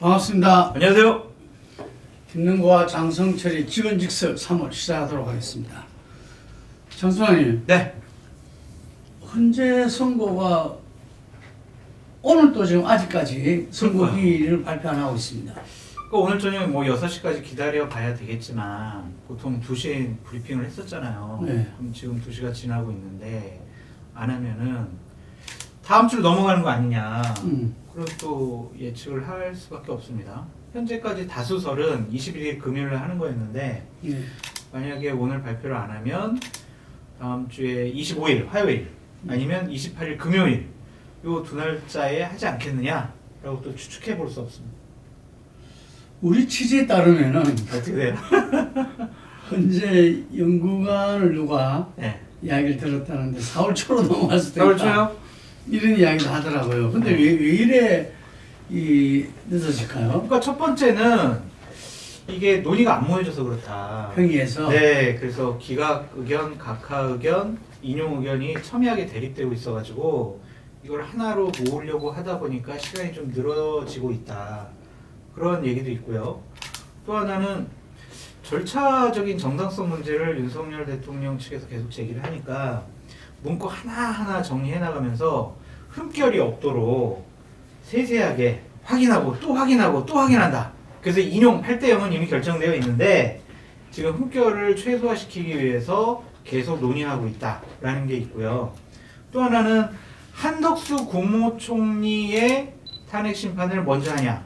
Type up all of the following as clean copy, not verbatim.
반갑습니다. 안녕하세요. 김능구와 장성철의 직언직설 3월 시작하도록 하겠습니다. 장 소장님. 네. 헌재 선고가 오늘 또 지금 아직까지 선고기일을 발표 안 하고 있습니다. 그러니까 오늘 저녁 뭐 6시까지 기다려 봐야 되겠지만 보통 2시에 브리핑을 했었잖아요. 네. 그럼 지금 2시가 지나고 있는데 안 하면은 다음 주로 넘어가는 거 아니냐. 그런 또 예측을 할 수밖에 없습니다. 현재까지 다수설은 21일 금요일에 하는 거였는데 네. 만약에 오늘 발표를 안 하면 다음 주에 25일 화요일 아니면 28일 금요일 요 두 날짜에 하지 않겠느냐라고 또 추측해 볼 수 없습니다. 우리 취지에 따르면은 어떻게 돼요? 현재 연구관을 누가 네. 이야기를 들었다는데 4월 초로 넘어갈 수도 4월 있다. 초요? 이런 이야기도 하더라고요. 근데 네. 왜 이래 늦어질까요? 그러니까 첫 번째는 이게 논의가 안 모여져서 그렇다. 평의에서. 네, 그래서 기각 의견, 각하 의견, 인용 의견이 첨예하게 대립되고 있어가지고 이걸 하나로 모으려고 하다 보니까 시간이 좀 늘어지고 있다. 그런 얘기도 있고요. 또 하나는 절차적인 정당성 문제를 윤석열 대통령 측에서 계속 제기를 하니까 문구 하나하나 정리해 나가면서 흠결이 없도록 세세하게 확인하고 또 확인하고 또 확인한다. 그래서 인용 8대 0은 이미 결정되어 있는데 지금 흠결을 최소화시키기 위해서 계속 논의하고 있다라는 게 있고요. 또 하나는 한덕수 국무총리의 탄핵 심판을 먼저 하냐,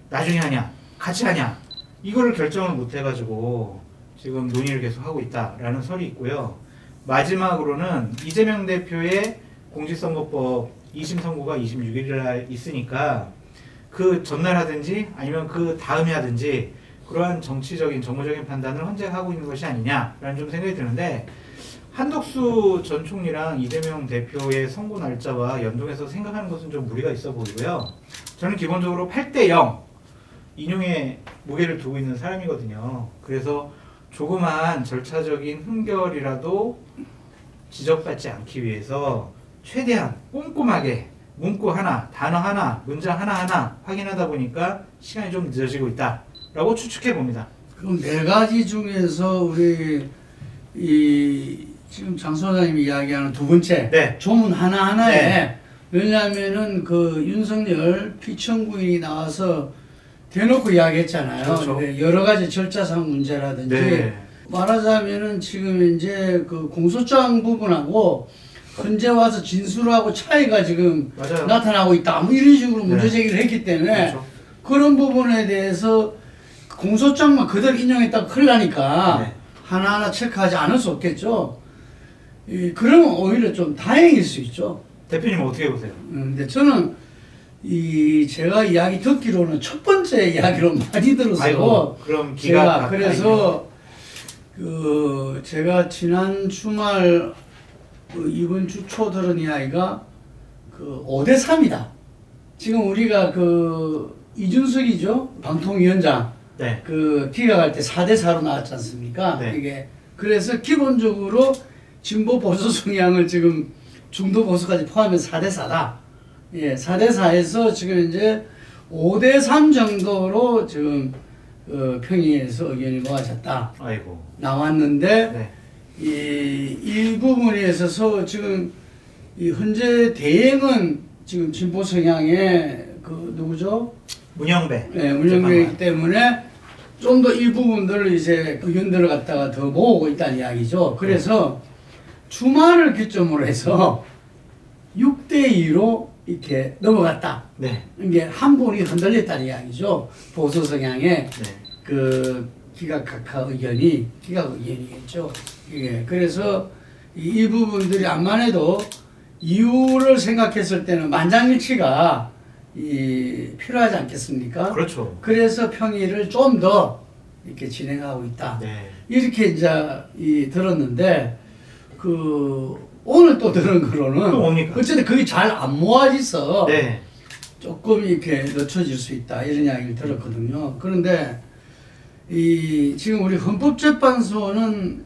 나중에 하냐, 같이 하냐 이거를 결정을 못 해가지고 지금 논의를 계속 하고 있다라는 설이 있고요. 마지막으로는 이재명 대표의 공직선거법 2심 선고가 26일 날 있으니까 그 전날 하든지 아니면 그 다음에 하든지 그러한 정치적인 정무적인 판단을 헌재가 하고 있는 것이 아니냐라는 좀 생각이 드는데 한덕수 전 총리랑 이재명 대표의 선고 날짜와 연동해서 생각하는 것은 좀 무리가 있어 보이고요. 저는 기본적으로 8대 0 인용에 무게를 두고 있는 사람이거든요. 그래서 조그만 절차적인 흠결이라도 지적받지 않기 위해서 최대한 꼼꼼하게 문구 하나, 단어 하나, 문장 하나하나 확인하다 보니까 시간이 좀 늦어지고 있다라고 추측해 봅니다. 그럼 네 가지 중에서 우리 지금 장 소장님이 이야기하는 두 번째 네. 조문 하나하나에 네. 왜냐하면은 그 윤석열 피청구인이 나와서 대놓고 이야기했잖아요. 그렇죠. 여러 가지 절차상 문제라든지 네. 말하자면은 지금 이제 그 공소장 부분하고 현재 와서 진술하고 차이가 지금 맞아요. 나타나고 있다. 뭐 이런 식으로 문제 네. 제기를 했기 때문에 그렇죠. 그런 부분에 대해서 공소장만 그대로 인용했다가 큰일 나니까 네. 하나하나 체크하지 않을 수 없겠죠. 그러면 오히려 좀 다행일 수 있죠. 대표님 어떻게 보세요? 근데 저는 제가 이야기 듣기로는 첫 번째 이야기로 많이 들었어요. 아이고, 그럼 제가 그래서 제가 지난 주말 이번 주 초 들은 이야기가 5대 3이다. 지금 우리가 이준석이죠 방통위원장 네. 기각할 때 4대 4로 나왔지 않습니까? 네. 이게 그래서 기본적으로 진보 보수 성향을 지금 중도 보수까지 포함해서 4대 4다. 예, 4대 4에서 지금 이제 5대 3 정도로 지금 평의에서 의견이 모아졌다. 아이고. 나왔는데 네. 이 부분에 있어서 지금 이 현재 대행은 지금 진보 성향의 누구죠? 문영배. 네, 문영배이기 때문에 좀 더 이 부분들을 이제 의견들을 갖다가 더 모으고 있다는 이야기죠. 그래서 주말을 기점으로 해서 6대 2로 이렇게 넘어갔다. 네. 이게 한 분이 흔들렸다는 이야기죠. 보수 성향의 네. 기각 각하 의견이 기각 의견이겠죠. 이게 그래서 이 부분들이 암만 해도 이유를 생각했을 때는 만장일치가 필요하지 않겠습니까? 그렇죠. 그래서 평의를 좀 더 이렇게 진행하고 있다. 네. 이렇게 이제 들었는데 오늘 또 들은 거로는 또 뭡니까? 어쨌든 그게 잘 안 모아져서 네. 조금 이렇게 늦춰질 수 있다 이런 이야기를 들었거든요. 그런데 지금 우리 헌법재판소는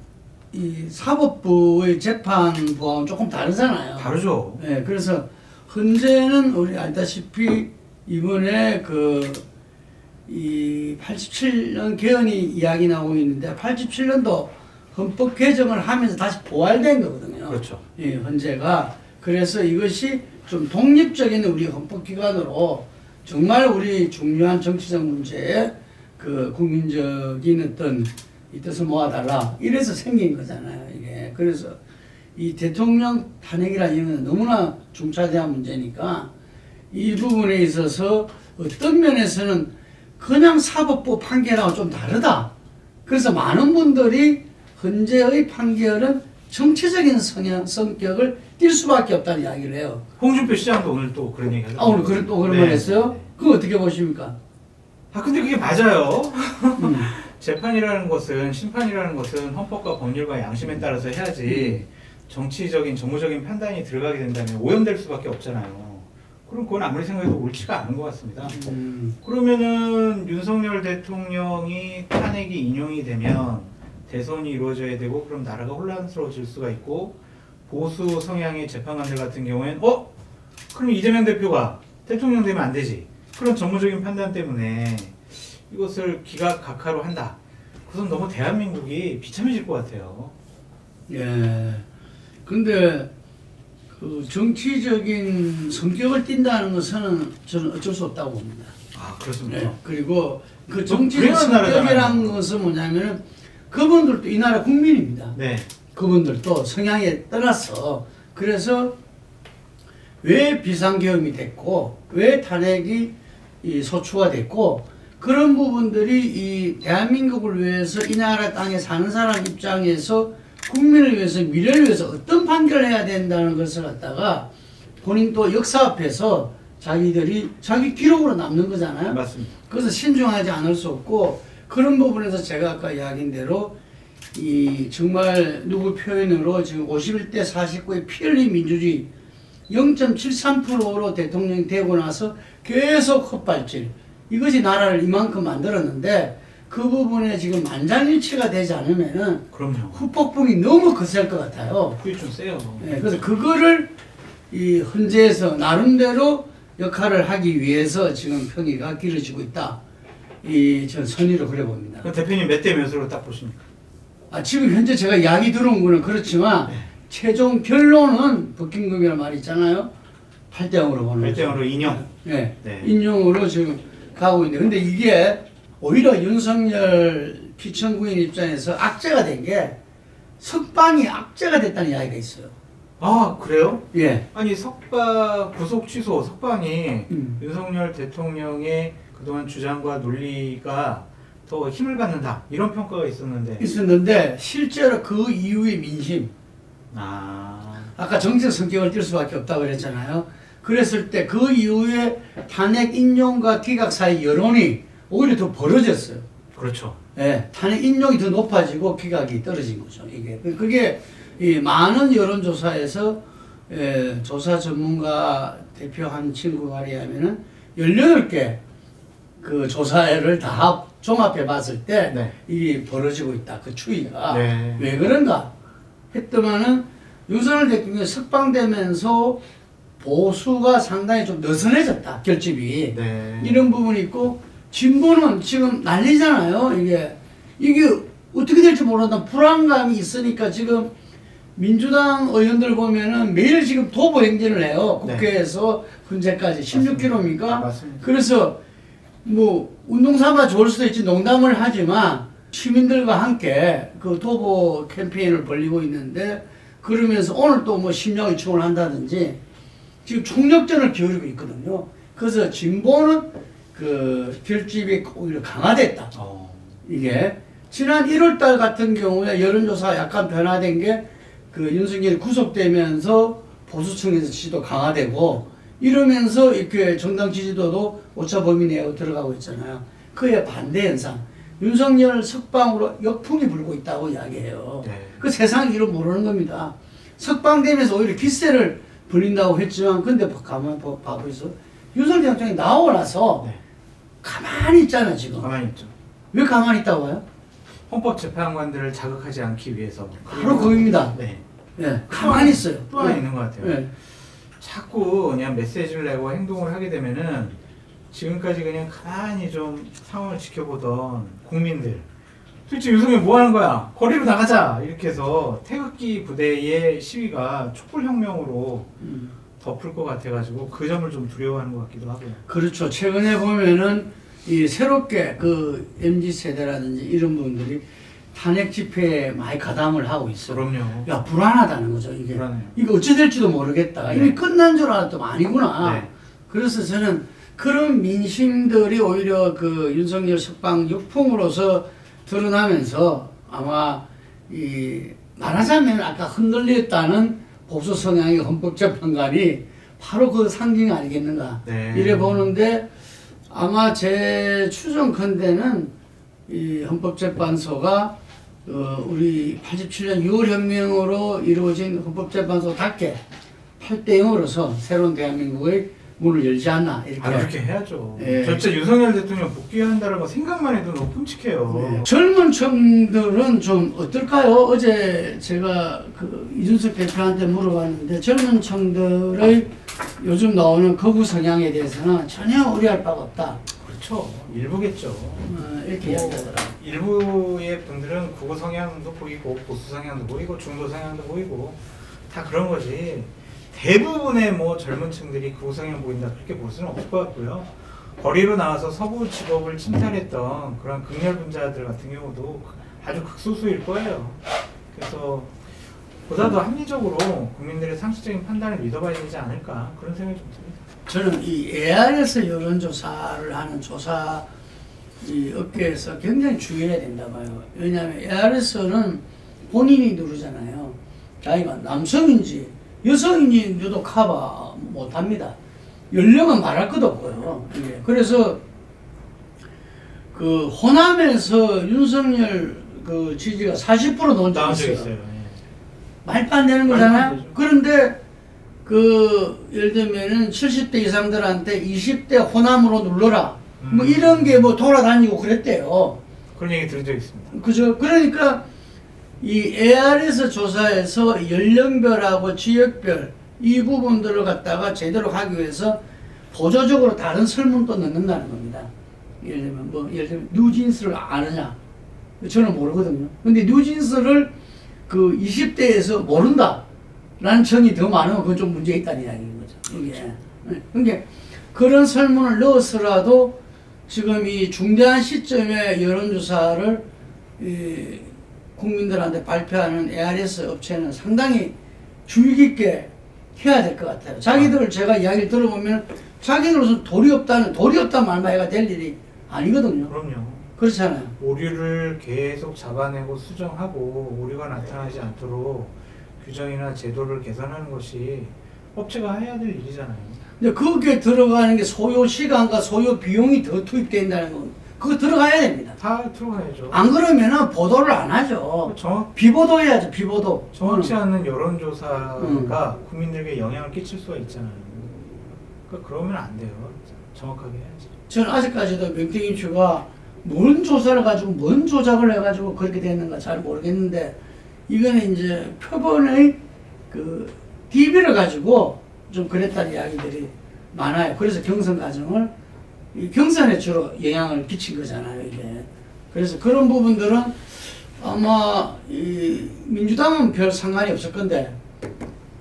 사법부의 재판부하고는 조금 다르잖아요. 다르죠. 네, 그래서 현재는 우리 알다시피 이번에 이 87년 개헌이 이야기 나오고 있는데 87년도 헌법 개정을 하면서 다시 부활된 거거든요. 그렇죠. 예, 헌재가. 그래서 이것이 좀 독립적인 우리 헌법기관으로 정말 우리 중요한 정치적 문제에 그 국민적인 어떤 이 뜻을 모아달라. 이래서 생긴 거잖아요, 이게. 그래서 이 대통령 탄핵이라는 이유는 너무나 중차대한 문제니까 이 부분에 있어서 어떤 면에서는 그냥 사법부 판결하고 좀 다르다. 그래서 많은 분들이 헌재의 판결은 정치적인 성격을 띌 수밖에 없다는 이야기를 해요. 홍준표 시장도 오늘 또 그런 얘기 하셨어요. 오늘 또 그런 말 했어요? 그거 어떻게 보십니까? 근데 그게 맞아요. 재판이라는 것은, 심판이라는 것은 헌법과 법률과 양심에 따라서 해야지 정치적인, 정무적인 판단이 들어가게 된다면 오염될 수밖에 없잖아요. 그럼 그건 아무리 생각해도 옳지가 않은 것 같습니다. 그러면은 윤석열 대통령이 탄핵이 인용이 되면 대선이 이루어져야 되고 그럼 나라가 혼란스러워질 수가 있고 보수 성향의 재판관들 같은 경우에는 그럼 이재명 대표가 대통령 되면 안 되지. 그런 정무적인 판단 때문에 이것을 기각각하로 한다. 그것은 너무 대한민국이 비참해질 것 같아요. 예. 근데 그 정치적인 성격을 띈다는 것은 저는 어쩔 수 없다고 봅니다. 그렇습니까? 네. 그리고 그 정치적 성격이라는 것은 뭐냐면 그분들도 이 나라 국민입니다. 네. 그분들도 성향에 떠나서 그래서 왜 비상계엄이 됐고 왜 탄핵이 소추가 됐고 그런 부분들이 이 대한민국을 위해서 이 나라 땅에 사는 사람 입장에서 국민을 위해서 미래를 위해서 어떤 판결을 해야 된다는 것을 갖다가 본인 또 역사 앞에서 자기들이 자기 기록으로 남는 거잖아요. 맞습니다. 그래서 신중하지 않을 수 없고 그런 부분에서 제가 아까 이야기한 대로 이 정말 누구 표현으로 지금 51대 49의 피 흘린 민주주의 0.73%로 대통령이 되고 나서 계속 헛발질 이것이 나라를 이만큼 만들었는데 그 부분에 지금 만장일치가 되지 않으면은 그럼요. 후폭풍이 너무 거셀 것 같아요. 그게 좀 세요. 네, 그래서 그거를 이 헌재에서 나름대로 역할을 하기 위해서 지금 평의가 길어지고 있다. 전 선의로 그래 봅니다. 그럼 대표님 몇 대 몇으로 딱 보십니까? 지금 현재 제가 이야기 들어온 거는 그렇지만 네. 최종 결론은 버킹엄이라는 말이 있잖아요. 8대 0으로 보는 8대 0으로 인용. 네. 네. 인용으로 지금 가고 있는데 근데 이게 오히려 윤석열 피청구인 입장에서 악재가 된 게 석방이 악재가 됐다는 이야기가 있어요. 그래요? 예. 아니 석방 구속 취소 석방이 윤석열 대통령의 그동안 주장과 논리가 더 힘을 받는다 이런 평가가 있었는데 실제로 그 이후의 민심 아까 정치적 성격을 띌 수밖에 없다고 그랬잖아요. 그랬을 때 그 이후에 탄핵 인용과 기각 사이 여론이 오히려 더 벌어졌어요. 그렇죠. 예, 탄핵 인용이 더 높아지고 기각이 떨어진 거죠. 그게 이 많은 여론조사에서 조사 전문가 대표한 친구가 의하면은 18개 그 조사를 다 종합해 봤을 때 네. 이 벌어지고 있다. 그 추이가 네. 왜 그런가 했더만은 윤석열 대통령이 석방되면서 보수가 상당히 좀 느슨해졌다. 결집이 이런 부분이 있고 진보는 지금 난리잖아요. 이게 어떻게 될지 모른다 불안감이 있으니까 지금 민주당 의원들 보면은 매일 지금 도보 행진을 해요. 국회에서 현재까지 16km입니까? 맞습니다. 그래서 뭐 운동 삼아 좋을 수도 있지 농담을 하지만 시민들과 함께 그 도보 캠페인을 벌이고 있는데 그러면서 오늘 또 뭐 심야의총을 한다든지 지금 총력전을 기울이고 있거든요. 그래서 진보는 그 결집이 오히려 강화됐다. 이게 지난 1월달 같은 경우에 여론조사가 약간 변화된 게 그 윤석열이 구속되면서 보수층에서 지지도 강화되고 이러면서 이렇게 정당 지지도도 오차 범위 내에 들어가고 있잖아요. 그에 반대 현상. 윤석열 석방으로 역풍이 불고 있다고 이야기해요. 그 세상이 이런 모르는 겁니다. 석방되면서 오히려 기세를 불린다고 했지만 근데 가만히 봐보세요. 윤석열 대통령이 나오고 나서 가만히 있잖아 지금. 가만히 있죠. 왜 가만히 있다고 해요? 헌법재판관들을 자극하지 않기 위해서. 바로 그겁니다. 가만히 있어요. 또 하나 있는 것 같아요. 자꾸 그냥 메시지를 내고 행동을 하게 되면은 지금까지 그냥 가만히 좀 상황을 지켜보던 국민들 도대체 윤석열 뭐 하는 거야? 거리로 나가자! 이렇게 해서 태극기 부대의 시위가 촛불혁명으로 덮을 것 같아가지고 그 점을 좀 두려워하는 것 같기도 하고요. 그렇죠. 최근에 보면은 이 새롭게 그 MZ 세대라든지 이런 분들이 탄핵 집회에 많이 가담을 하고 있어. 그럼요. 야, 불안하다는 거죠, 이게. 불안해요. 이거 어찌 될지도 모르겠다. 네. 이미 끝난 줄 알았더니 아니구나. 네. 그래서 저는 그런 민심들이 오히려 그 윤석열 석방 역풍으로서 드러나면서 아마 이 말하자면 아까 흔들렸다는 보수 성향의 헌법재판관이 바로 그 상징 아니겠는가. 네. 이래 보는데 아마 제 추정컨대는 이 헌법재판소가 우리 87년 6월 혁명으로 이루어진 헌법재판소답게 8대 0으로서 새로운 대한민국의 문을 열지 않나 이렇게. 그렇게 해야죠. 예. 진짜 윤석열 대통령 복귀한다는 거 생각만 해도 너무 끔찍해요. 네. 젊은 층들은 좀 어떨까요? 어제 제가 그 이준석 대표한테 물어봤는데 젊은 층들의 요즘 나오는 거부 성향에 대해서는 전혀 우려할 바가 없다. 그렇죠. 일부겠죠. 이렇게 이야기하더라고요. 일부의 분들은 국어 성향도 보이고 보수 성향도 보이고 중도 성향도 보이고 다 그런 거지. 대부분의 뭐 젊은 층들이 국어 성향 보인다 그렇게 볼 수는 없을 것 같고요. 거리로 나와서 서부지법을 침탈했던 그런 극렬분자들 같은 경우도 아주 극소수일 거예요. 그래서 보다 더 합리적으로 국민들의 상식적인 판단을 믿어봐야 되지 않을까 그런 생각이 좀 듭니다. 저는 이 ARS 여론조사를 하는 조사 이 업계에서 굉장히 주의해야 된다 봐요. 왜냐하면 ARS는 본인이 누르잖아요. 자기가 남성인지 여성인지도 커버 못합니다. 연령은 말할 것도 없고요. 이게. 그래서 그 호남에서 윤석열 그 지지가 40% 나온 적이 있어요. 말도 안 되는 거잖아요. 그런데 그 예를 들면은 70대 이상들한테 20대 호남으로 눌러라. 뭐 이런 게 뭐 돌아다니고 그랬대요. 그런 얘기 들은 적 있습니다. 그죠? 그러니까 이 ARS 조사에서 연령별하고 지역별 이 부분들을 갖다가 제대로 하기 위해서 보조적으로 다른 설문도 넣는다는 겁니다. 예를 들면 뉴진스를 아느냐? 저는 모르거든요. 근데 뉴진스를 그 20대에서 모른다. 라는 층이 더 많으면 그건 좀 문제 있다는 이야기인 거죠. 이게. 그러니까 그런 설문을 넣어서라도 지금 이 중대한 시점에 여론조사를 국민들한테 발표하는 ARS 업체는 상당히 주의 깊게 해야 될 것 같아요. 자기들 제가 이야기를 들어보면 자기들로서는 도리 없다는 말만 해가 될 일이 아니거든요. 그럼요. 그렇잖아요. 오류를 계속 잡아내고 수정하고 오류가 나타나지 않도록 규정이나 제도를 개선하는 것이 업체가 해야 될 일이잖아요. 근데 거기에 들어가는 게 소요 시간과 소요 비용이 더 투입된다는 건 그거 들어가야 됩니다. 다 들어가야죠. 안 그러면은 보도를 안 하죠. 비보도 해야죠. 비보도. 정확치 않은 여론조사가 국민들에게 영향을 끼칠 수가 있잖아요. 그러니까 그러면 안 돼요. 정확하게 해야지. 저는 아직까지도 명태균 씨가 뭔 조사를 가지고 뭔 조작을 해가지고 그렇게 됐는가 잘 모르겠는데 이거는 이제 표본의 그 DB를 가지고 좀 그랬다는 이야기들이 많아요. 그래서 경선 과정을 이 경선에 주로 영향을 끼친 거잖아요, 이게. 그래서 그런 부분들은 아마 이 민주당은 별 상관이 없을 건데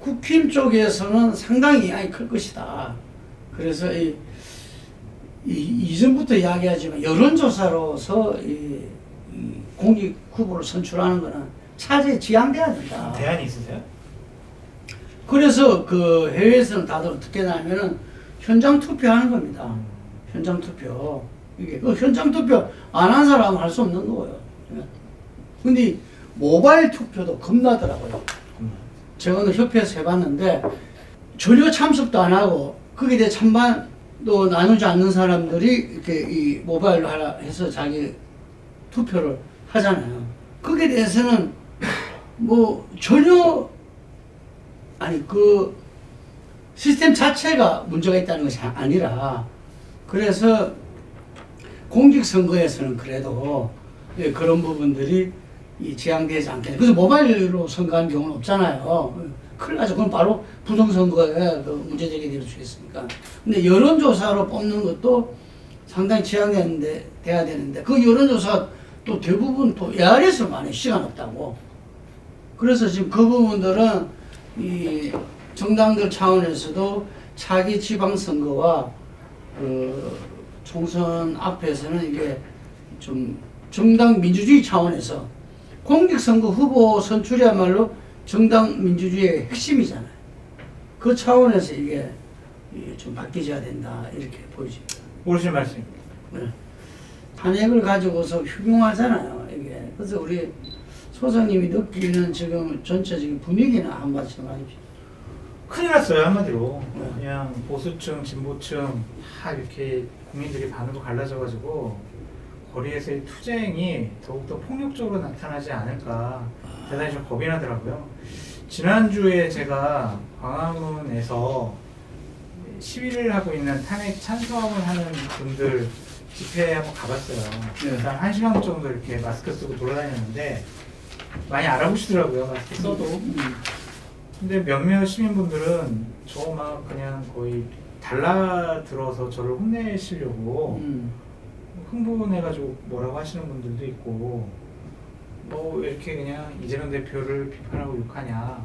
국힘 쪽에서는 상당히 영향이 클 것이다. 그래서 이전부터 이야기하지만 여론조사로서 이 공직 후보를 선출하는 거는 차제에 지양돼야 된다. 대안이 있으세요? 그래서 그 해외에서는 다들 어떻게 하냐면은 현장 투표하는 겁니다. 현장 투표. 이게 그 현장 투표 안 한 사람은 할 수 없는 거예요. 근데 모바일 투표도 겁나더라고요. 제가 오늘 협회에서 해봤는데 전혀 참석도 안 하고 거기에 대해 찬반도 나누지 않는 사람들이 이렇게 이 모바일로 하라 해서 자기 투표를 하잖아요. 거기에 대해서는 뭐 전혀 아니 그 시스템 자체가 문제가 있다는 것이 아니라 그래서 공직선거에서는 그래도 그런 부분들이 지양되지 않겠네. 그래서 모바일로 선거하는 경우는 없잖아요. 큰일 나죠. 그건 바로 부정선거에 그 문제제기 될 수 있으니까. 근데 여론조사로 뽑는 것도 상당히 지향되는데 돼야 되는데 그 여론조사 또 대부분 또 AR에서 많이 시간 없다고. 그래서 지금 그 부분들은 이 정당들 차원에서도 차기 지방선거와 총선 앞에서는 이게 좀 정당 민주주의 차원에서 공직선거 후보 선출이야말로 정당 민주주의의 핵심이잖아요. 그 차원에서 이게 좀 바뀌어야 된다 이렇게 보여집니다. 옳으신 말씀입니다. 네. 탄핵을 가지고서 흉흉하잖아요 이게. 그래서 우리 소장님이 느끼는 지금 전체적인 분위기나 한 말씀 해주십시오. 큰일 났어요 한마디로. 그냥 보수층, 진보층 다 이렇게 국민들이 반으로 갈라져가지고 거리에서의 투쟁이 더욱더 폭력적으로 나타나지 않을까 대단히 좀 겁이 나더라고요. 지난주에 제가 광화문에서 시위를 하고 있는 탄핵 찬성을 하는 분들 집회에 한번 가봤어요. 네. 일단 1시간 정도 이렇게 마스크 쓰고 돌아다녔는데 많이 알아보시더라고요. 마스크 써도. 근데 몇몇 시민분들은 저 막 그냥 거의 달라들어서 저를 혼내시려고 흥분해가지고 뭐라고 하시는 분들도 있고, 뭐 왜 이렇게 그냥 이재명 대표를 비판하고 욕하냐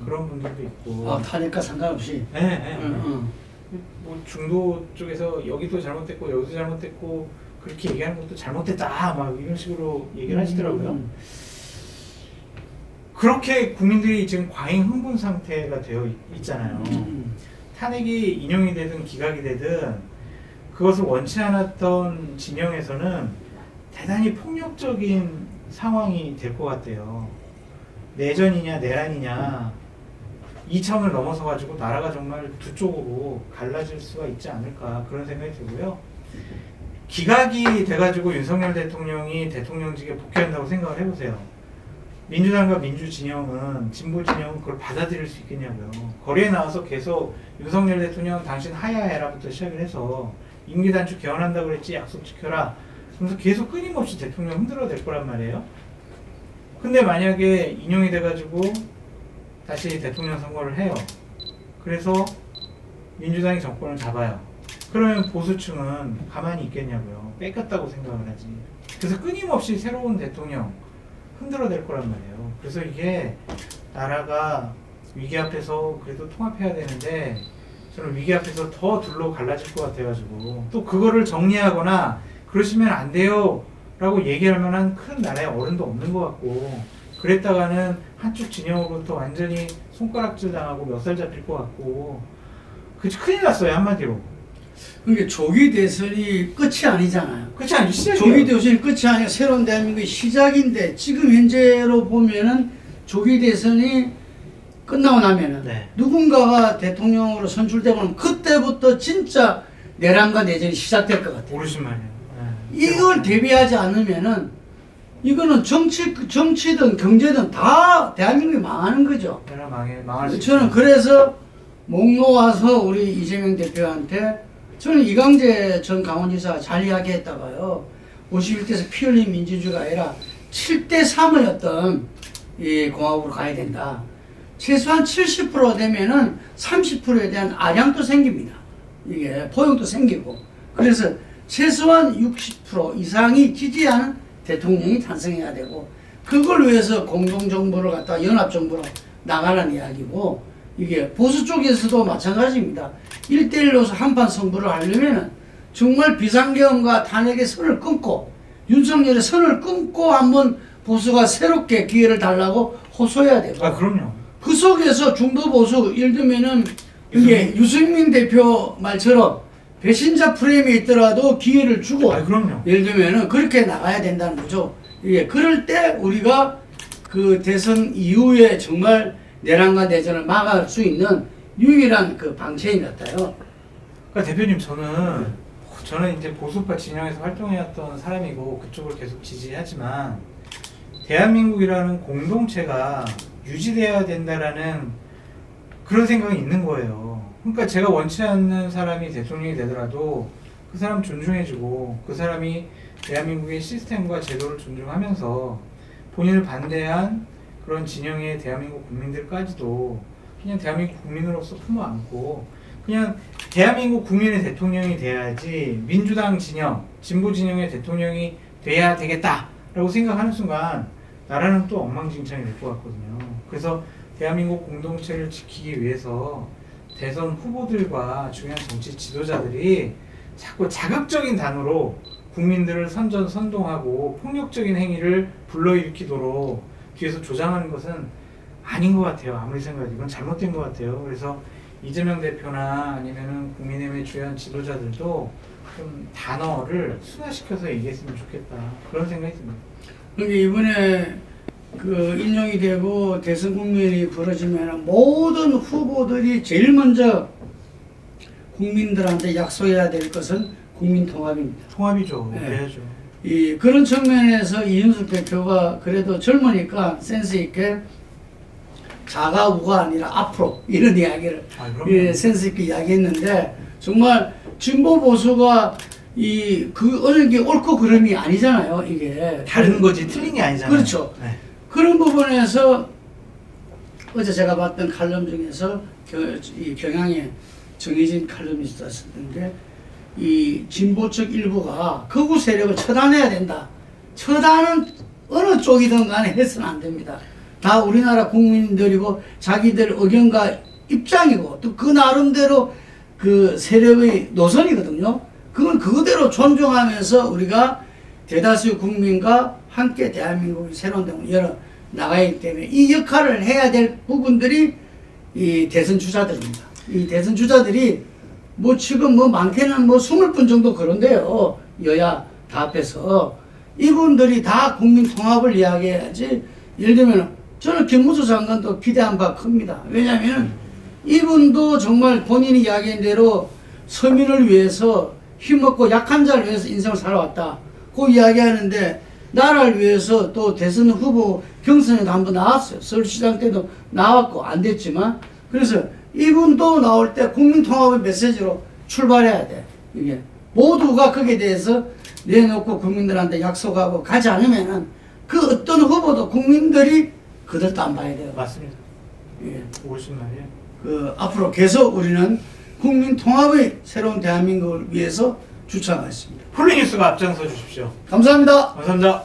그런 분들도 있고. 아, 탄핵과 상관없이. 네, 네. 뭐 중도 쪽에서 여기도 잘못됐고 여기도 잘못됐고 그렇게 얘기하는 것도 잘못됐다 막 이런 식으로 얘기를 하시더라고요. 그렇게 국민들이 지금 과잉 흥분 상태가 되어 있잖아요. 탄핵이 인용이 되든 기각이 되든 그것을 원치 않았던 진영에서는 대단히 폭력적인 상황이 될 것 같아요. 내전이냐 내란이냐 이 차원을 넘어서 가지고 나라가 정말 두 쪽으로 갈라질 수가 있지 않을까 그런 생각이 들고요. 기각이 돼가지고 윤석열 대통령이 대통령직에 복귀한다고 생각을 해보세요. 민주당과 민주진영은, 진보진영은 그걸 받아들일 수 있겠냐고요. 거리에 나와서 계속 윤석열 대통령 당신 하야해라부터 시작을 해서 임기 단축 개헌한다고 그랬지 약속 지켜라. 그래서 계속 끊임없이 대통령 흔들어댈 거란 말이에요. 근데 만약에 인용이 돼가지고 다시 대통령 선거를 해요. 그래서 민주당이 정권을 잡아요. 그러면 보수층은 가만히 있겠냐고요. 뺏겼다고 생각을 하지. 그래서 끊임없이 새로운 대통령 흔들어댈 거란 말이에요. 그래서 이게 나라가 위기 앞에서 그래도 통합해야 되는데 저는 위기 앞에서 더 둘로 갈라질 것 같아가지고 또 그거를 정리하거나 그러시면 안 돼요 라고 얘기할 만한 큰 나라의 어른도 없는 것 같고, 그랬다가는 한쪽 진영으로부터 완전히 손가락질 당하고 멱살 잡힐 것 같고, 큰일 났어요 한마디로. 그러니까 조기 대선이 끝이 아니잖아요. 그렇지 않죠. 시작이에요. 조기 대선이 끝이 아니라 새로운 대한민국의 시작인데, 지금 현재로 보면은 조기 대선이 끝나고 나면은 네. 누군가가 대통령으로 선출되고 나면 그때부터 진짜 내란과 내전이 시작될 것 같아요. 모르신 말이에요. 이걸 대비하지 않으면은 이거는 정치든 경제든 다 대한민국이 망하는 거죠. 나라 망할 수 저는 있죠. 그래서 목 놓아서 우리 이재명 대표한테, 저는 이광재 전 강원지사가 잘 이야기했다가요, 51대에서 피 흘린 민주주의가 아니라 7대3의 어떤 이 공화국으로 가야 된다. 최소한 70% 되면은 30%에 대한 아량도 생깁니다. 이게 포용도 생기고. 그래서 최소한 60% 이상이 지지하는 대통령이 탄생해야 되고, 그걸 위해서 공동정부를 갖다가 연합정부로 나가는 이야기고, 이게 보수 쪽에서도 마찬가지입니다. 1대1로서 한판 승부를 하려면은 정말 비상계엄과 탄핵의 선을 끊고 윤석열의 선을 끊고 한번 보수가 새롭게 기회를 달라고 호소해야 되고, 그럼요. 그 속에서 중도 보수, 예를 들면은 이게 유승민 대표 말처럼 배신자 프레임이 있더라도 기회를 주고, 그럼요. 예를 들면은 그렇게 나가야 된다는 거죠. 이게 그럴 때 우리가 그 대선 이후에 정말 내란과 내전을 막을 수 있는 유일한 그 방책인 것 같아요. 그러니까 대표님, 저는 이제 보수파 진영에서 활동해왔던 사람이고 그쪽을 계속 지지하지만, 대한민국이라는 공동체가 유지돼야 된다라는 그런 생각이 있는 거예요. 그러니까 제가 원치 않는 사람이 대통령이 되더라도 그 사람 존중해주고, 그 사람이 대한민국의 시스템과 제도를 존중하면서 본인을 반대한 그런 진영의 대한민국 국민들까지도 그냥 대한민국 국민으로서 품어안고, 그냥 대한민국 국민의 대통령이 돼야지 민주당 진영, 진보 진영의 대통령이 돼야 되겠다라고 생각하는 순간 나라는 또 엉망진창이 될 것 같거든요. 그래서 대한민국 공동체를 지키기 위해서 대선 후보들과 중요한 정치 지도자들이 자꾸 자극적인 단어로 국민들을 선동하고 폭력적인 행위를 불러일으키도록 뒤에서 조장하는 것은 아닌 것 같아요. 아무리 생각해도 이건 잘못된 것 같아요. 그래서 이재명 대표나 아니면은 국민의힘의 주요한 지도자들도 좀 단어를 순화시켜서 얘기했으면 좋겠다. 그런 생각이 듭니다. 그러니까 이번에 그 인용이 되고 대선 국면이 벌어지면 모든 후보들이 제일 먼저 국민들한테 약속해야 될 것은 국민 통합입니다. 통합이죠. 네. 그래야죠. 그런 측면에서 이준석 대표가 그래도 젊으니까 센스 있게 자가 우가 아니라 앞으로 이런 이야기를 센스 있게 이야기했는데 정말 진보 보수가 어느 게 옳고 그름이 아니잖아요. 이게 다른 거지 틀린 게 아니잖아요. 그렇죠. 네. 그런 부분에서 어제 제가 봤던 칼럼 중에서 이 경향의 정의진 칼럼니스트였는데 이 진보 측 일부가 극우 세력을 처단해야 된다. 처단은 어느 쪽이든 간에 해서는 안 됩니다. 다 우리나라 국민들이고 자기들 의견과 입장이고 또 그 나름대로 그 세력의 노선이거든요. 그건 그대로 존중하면서 우리가 대다수 국민과 함께 대한민국의 새로운 대문을 열어 나가기 때문에 이 역할을 해야 될 부분들이 이 대선 주자들입니다. 이 대선 주자들이 뭐 지금 뭐 많게는 뭐 20분 정도 그런데요. 여야 다 합해서 이분들이 다 국민 통합을 이야기해야지. 예를 들면 저는 김무수 장관도 기대한 바 큽니다. 왜냐하면 이분도 정말 본인이 이야기한 대로 서민을 위해서 힘없고 약한 자를 위해서 인생을 살아왔다. 그 이야기하는데 나라를 위해서 또 대선 후보 경선에도 한번 나왔어요. 서울시장 때도 나왔고 안 됐지만 그래서 이분도 나올 때 국민통합의 메시지로 출발해야 돼. 이게 모두가 거기에 대해서 내놓고 국민들한테 약속하고 가지 않으면은 그 어떤 후보도 국민들이 그들도 안 봐야 돼요. 맞습니다. 예. 옳으신 말이에요. 앞으로 계속 우리는 국민통합의 새로운 대한민국을 위해서 주창하겠습니다. 폴리뉴스가 앞장서 주십시오. 감사합니다. 감사합니다.